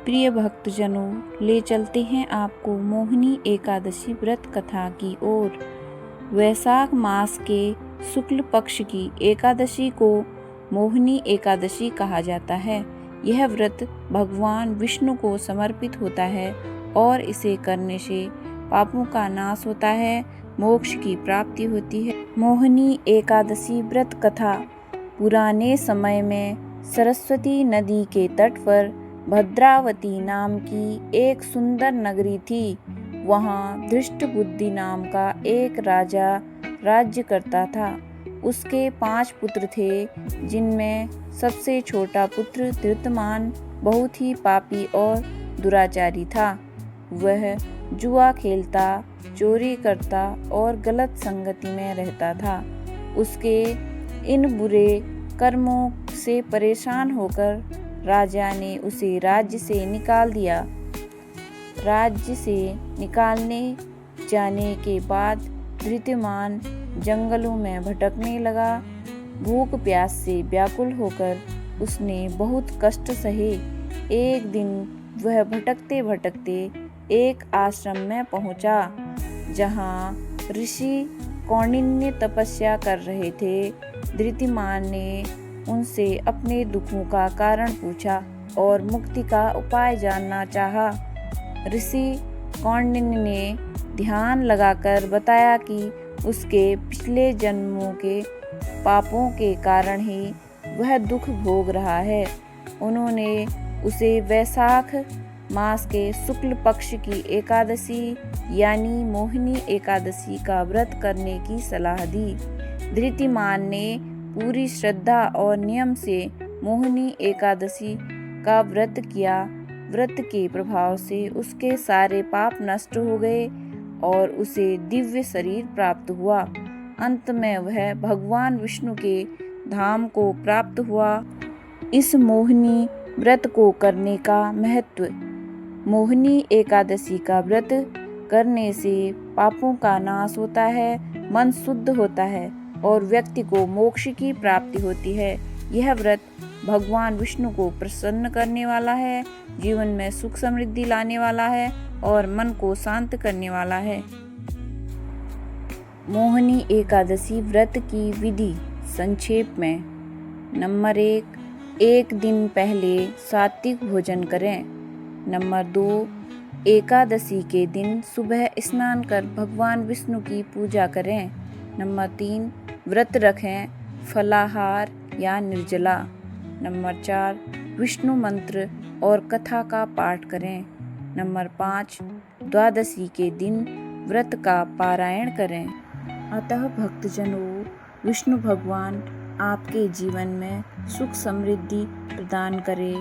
प्रिय भक्तजनों, ले चलते हैं आपको मोहिनी एकादशी व्रत कथा की ओर। वैशाख मास के शुक्ल पक्ष की एकादशी को मोहिनी एकादशी कहा जाता है। यह व्रत भगवान विष्णु को समर्पित होता है और इसे करने से पापों का नाश होता है, मोक्ष की प्राप्ति होती है। मोहिनी एकादशी व्रत कथा। पुराने समय में सरस्वती नदी के तट पर भद्रावती नाम की एक सुंदर नगरी थी। वहाँ धृष्टबुद्धि नाम का एक राजा राज्य करता था। उसके 5 पुत्र थे, जिनमें सबसे छोटा पुत्र धृतमान बहुत ही पापी और दुराचारी था। वह जुआ खेलता, चोरी करता और गलत संगति में रहता था। उसके इन बुरे कर्मों से परेशान होकर राजा ने उसे राज्य से निकाल दिया। राज्य से निकालने जाने के बाद धृतिमान जंगलों में भटकने लगा। भूख प्यास से व्याकुल होकर उसने बहुत कष्ट सहे। एक दिन वह भटकते भटकते एक आश्रम में पहुंचा, जहां ऋषि कौंडिन्य तपस्या कर रहे थे। धृतिमान ने उनसे अपने दुखों का कारण पूछा और मुक्ति का उपाय जानना चाहा। ऋषि कौंडिन्य ने ध्यान लगाकर बताया कि उसके पिछले जन्मों के पापों के कारण ही वह दुख भोग रहा है। उन्होंने उसे वैशाख मास के शुक्ल पक्ष की एकादशी यानी मोहिनी एकादशी का व्रत करने की सलाह दी। धृतिमान ने पूरी श्रद्धा और नियम से मोहिनी एकादशी का व्रत किया। व्रत के प्रभाव से उसके सारे पाप नष्ट हो गए और उसे दिव्य शरीर प्राप्त हुआ। अंत में वह भगवान विष्णु के धाम को प्राप्त हुआ। इस मोहिनी व्रत को करने का महत्व। मोहिनी एकादशी का व्रत करने से पापों का नाश होता है, मन शुद्ध होता है और व्यक्ति को मोक्ष की प्राप्ति होती है। यह व्रत भगवान विष्णु को प्रसन्न करने वाला है, जीवन में सुख समृद्धि लाने वाला है और मन को शांत करने वाला है। मोहिनी एकादशी व्रत की विधि संक्षेप में। नंबर 1, एक दिन पहले सात्विक भोजन करें। नंबर 2, एकादशी के दिन सुबह स्नान कर भगवान विष्णु की पूजा करें। नंबर 3, व्रत रखें, फलाहार या निर्जला। नंबर 4, विष्णु मंत्र और कथा का पाठ करें। नंबर 5, द्वादशी के दिन व्रत का पारायण करें। अतः भक्तजनों, विष्णु भगवान आपके जीवन में सुख समृद्धि प्रदान करे।